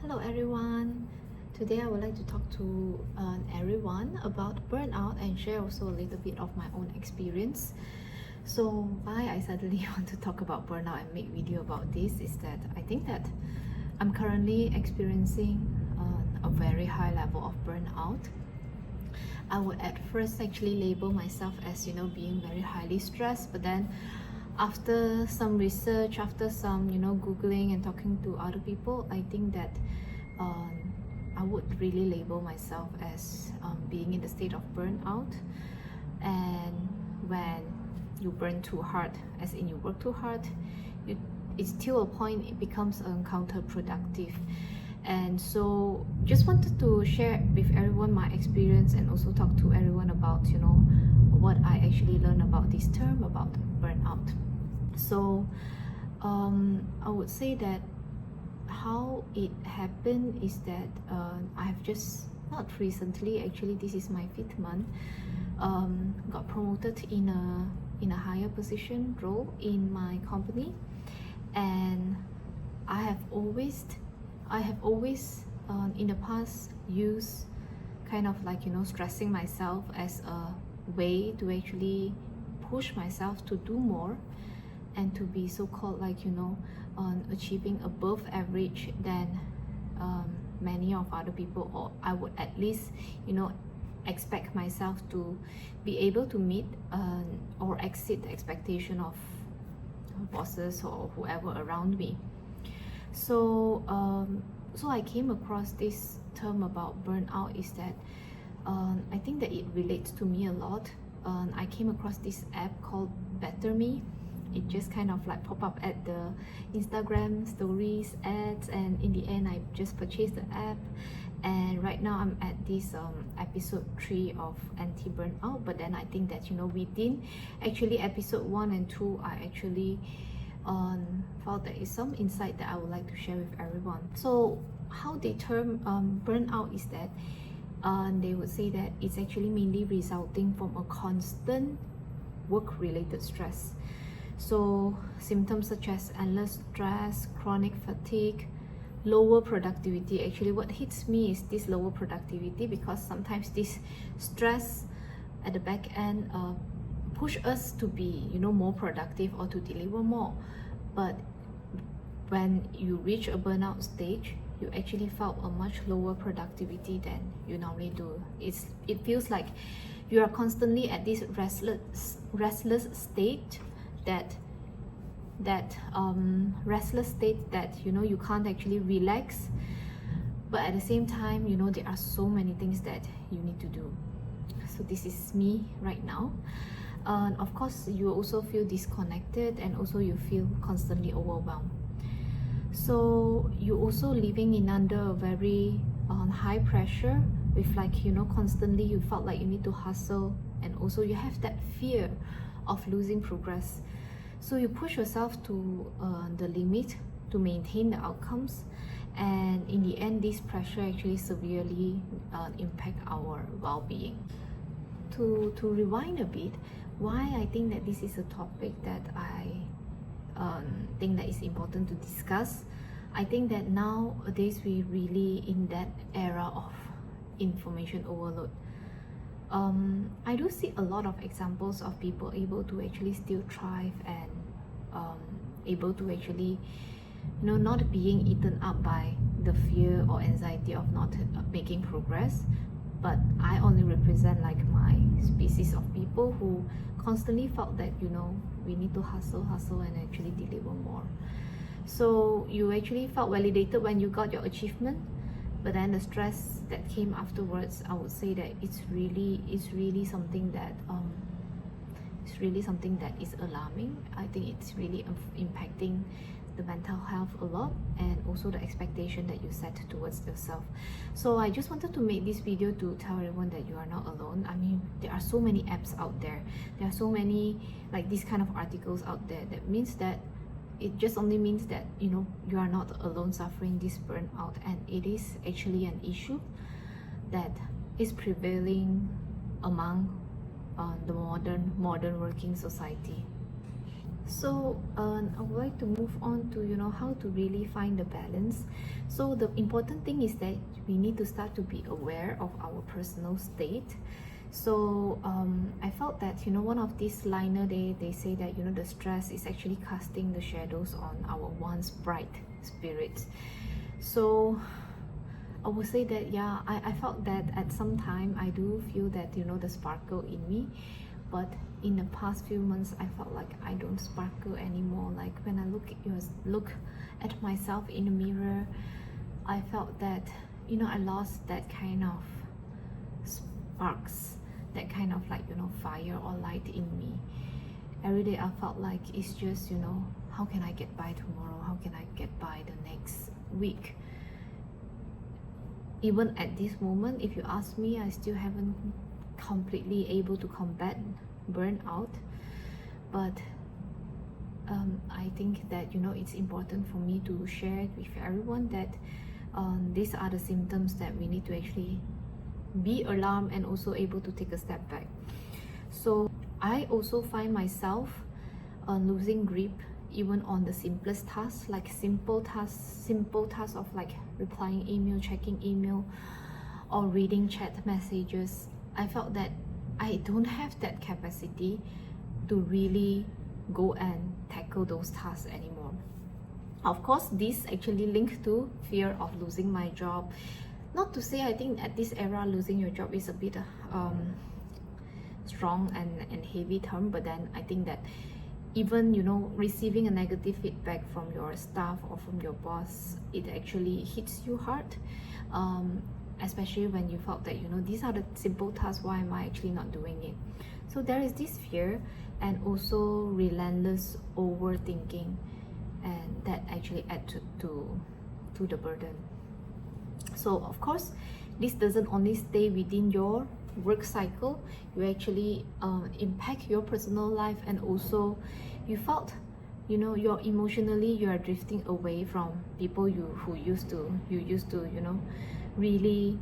Hello everyone. Today I would like to talk to everyone about burnout and share also a little bit of my own experience. So why I suddenly want to talk about burnout and make video about this is that I think that I'm currently experiencing a very high level of burnout. I would at first actually label myself as being very highly stressed, but then after some research, after some googling and talking to other people, I think that I would really label myself as being in the state of burnout. And when you burn too hard, as in you work too hard, it's till a point it becomes counterproductive. And so just wanted to share with everyone my experience and also talk to everyone about what I actually learned about this term about burnout. So I would say that how it happened is that I have just not recently, actually this is my 5th month, got promoted in a higher position role in my company. And I have always in the past used kind of like stressing myself as a way to actually push myself to do more and to be so-called like achieving above average than many of other people, or I would at least expect myself to be able to meet or exceed the expectation of bosses or whoever around me. So I came across this term about burnout is that I think that it relates to me a lot. I came across this app called Better Me. It just kind of like pop up at the Instagram stories ads, and in the end I just purchased the app. And right now I'm at this episode 3 of anti-burnout, but then I think that within actually episode 1 and 2 I actually felt there is some insight that I would like to share with everyone. So how they term burnout is that they would say that it's actually mainly resulting from a constant work-related stress. So symptoms such as endless stress, chronic fatigue, lower productivity. Actually what hits me is this lower productivity, because sometimes this stress at the back end push us to be more productive or to deliver more. But when you reach a burnout stage, you actually felt a much lower productivity than you normally do. It feels like you are constantly at this restless state, that restless state that you can't actually relax, but at the same time there are so many things that you need to do. So this is me right now. Of course you also feel disconnected, and also you feel constantly overwhelmed. So you also living in under a very high pressure with like constantly you felt like you need to hustle, and also you have that fear of losing progress. So you push yourself to the limit to maintain the outcomes, and in the end this pressure actually severely impact our well-being. To rewind a bit, why I think that this is a topic that I think that is important to discuss. I think that nowadays we really in that era of information overload. I do see a lot of examples of people able to actually still thrive and able to actually not being eaten up by the fear or anxiety of not making progress. But I only represent like my species of people who constantly felt that we need to hustle and actually deliver more. So you actually felt validated when you got your achievement, but then the stress that came afterwards, I would say that it's really something that is alarming. I think it's really impacting the mental health a lot, and also the expectation that you set towards yourself. So I just wanted to make this video to tell everyone that you are not alone. I mean, there are so many apps out there, there are so many like these kind of articles out there. That means that it just only means that you are not alone suffering this burnout, and it is actually an issue that is prevailing among the modern working society. So I would like to move on to how to really find the balance. So the important thing is that we need to start to be aware of our personal state. So I felt that one of these liner, they say that the stress is actually casting the shadows on our once bright spirits. So I would say that I felt that at some time I do feel that the sparkle in me, but in the past few months I felt like I don't sparkle anymore. Like when I look at myself in the mirror, I felt that I lost that kind of sparks, that kind of like fire or light in me. Every day I felt like it's just how can I get by tomorrow, how can I get by the next week. Even at this moment, if you ask me, I still haven't completely able to combat burnout, but I think that it's important for me to share with everyone that these are the symptoms that we need to actually be alarmed and also able to take a step back. So I also find myself losing grip even on the simplest tasks, like simple tasks of like replying email, checking email, or reading chat messages. I felt that I don't have that capacity to really go and tackle those tasks anymore. Of course, this actually linked to fear of losing my job. Not to say I think at this era losing your job is a bit strong and heavy term, but then I think that even receiving a negative feedback from your staff or from your boss, it actually hits you hard, especially when you felt that these are the simple tasks, why am I actually not doing it? So there is this fear and also relentless overthinking, and that actually add to the burden. So of course, this doesn't only stay within your work cycle, you actually impact your personal life, and also you felt you're emotionally you are drifting away from people you used to really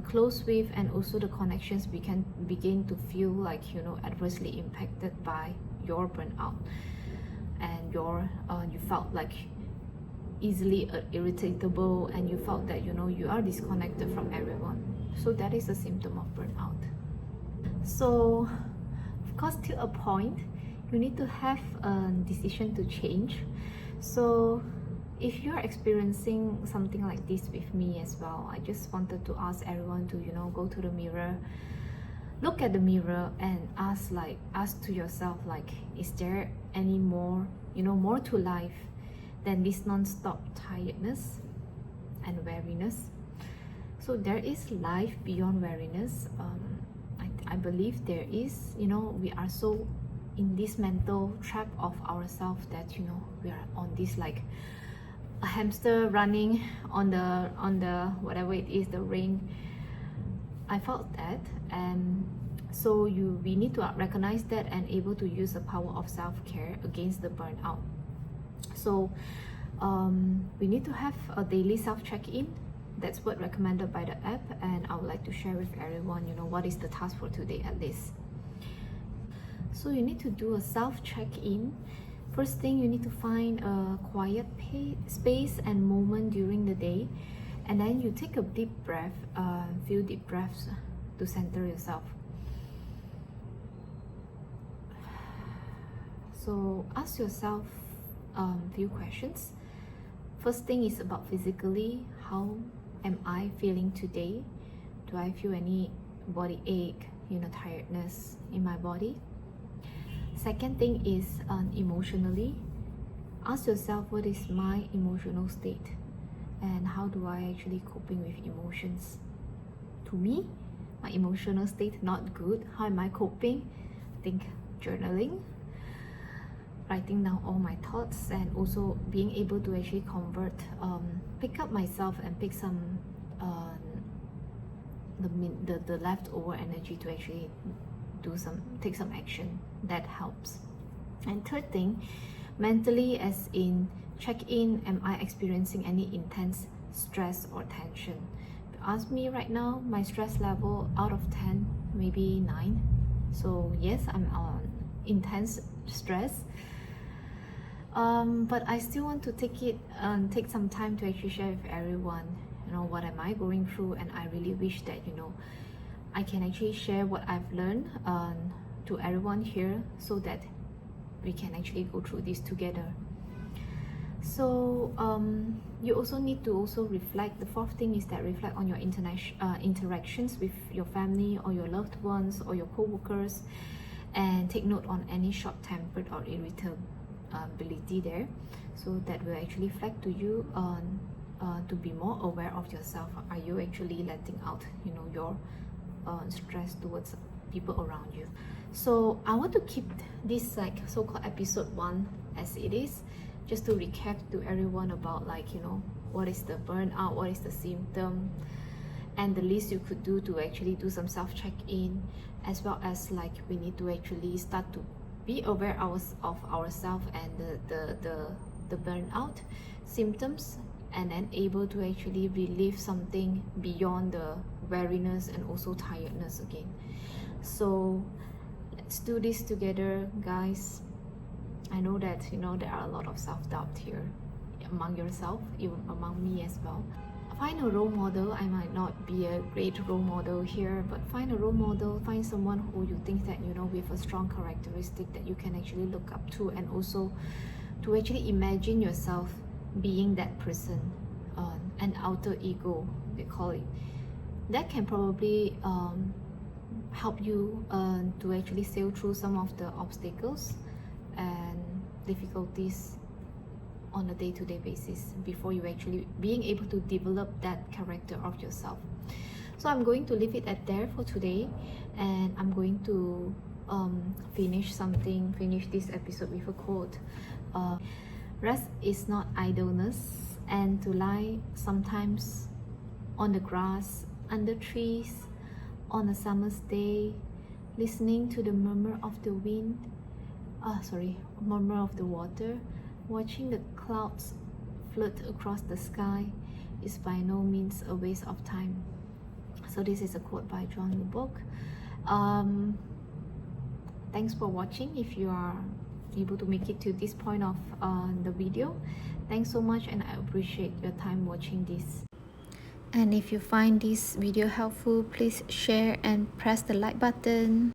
close with, and also the connections begin to feel like adversely impacted by your burnout, and you felt like easily irritable, and you felt that you are disconnected from everyone. So that is a symptom of burnout. So of course, till a point you need to have a decision to change. So if you're experiencing something like this with me as well, I just wanted to ask everyone to go to the mirror, look at the mirror, and ask to yourself, like, is there any more more to life than this non-stop tiredness and weariness? So there is life beyond weariness. I believe there is. We are so in this mental trap of ourselves that we are on this like a hamster running on the whatever it is, the rain. I felt that, and so we need to recognize that and able to use the power of self-care against the burnout. So we need to have a daily self-check-in. That's what recommended by the app, and I would like to share with everyone what is the task for today at least. So you need to do a self-check-in. First thing, you need to find a quiet space and moment during the day, and then you take a deep breath, few deep breaths to center yourself. So ask yourself few questions. First thing is about physically. How am I feeling today? Do I feel any body ache, tiredness in my body? Second thing is emotionally. Ask yourself, what is my emotional state, and how do I actually coping with emotions? To me, my emotional state not good. How am I coping? I think journaling, writing down all my thoughts, and also being able to actually pick up myself and pick some the leftover energy to actually take some action. That helps. And third thing, mentally, as in check in, am I experiencing any intense stress or tension? If you ask me right now, my stress level out of 10, maybe 9. So yes, I'm on intense stress. But I still want to take some time to actually share with everyone, what am I going through, and I really wish that I can actually share what I've learned to everyone here, so that we can actually go through this together. So you also need to also reflect. The fourth thing is that reflect on your interactions with your family or your loved ones or your co-workers, and take note on any short-tempered or irritability there, so that will actually flag to you to be more aware of yourself. Are you actually letting out your stress towards people around you? So I want to keep this like so-called episode 1 as it is, just to recap to everyone about what is the burnout, what is the symptom, and the least you could do to actually do some self-check-in, as well as we need to actually start to be aware of ourselves and the burnout symptoms, and then able to actually relieve something beyond the weariness and also tiredness again. So let's do this together, guys. I know that there are a lot of self-doubt here among yourself, even among me as well. Find a role model. I might not be a great role model here, but find a role model. Find someone who you think that with a strong characteristic that you can actually look up to, and also to actually imagine yourself being that person, an alter ego they call it. That can probably help you to actually sail through some of the obstacles and difficulties on a day-to-day basis, before you actually being able to develop that character of yourself. So I'm going to leave it at there for today, and I'm going to finish this episode with a quote. Rest is not idleness, and to lie sometimes on the grass, under trees, on a summer's day, listening to the murmur of the murmur of the water, watching the clouds float across the sky, is by no means a waste of time. So this is a quote by John Lubbock. Thanks for watching. If you are able to make it to this point of the video, thanks so much, and I appreciate your time watching this. And if you find this video helpful, please share and press the like button.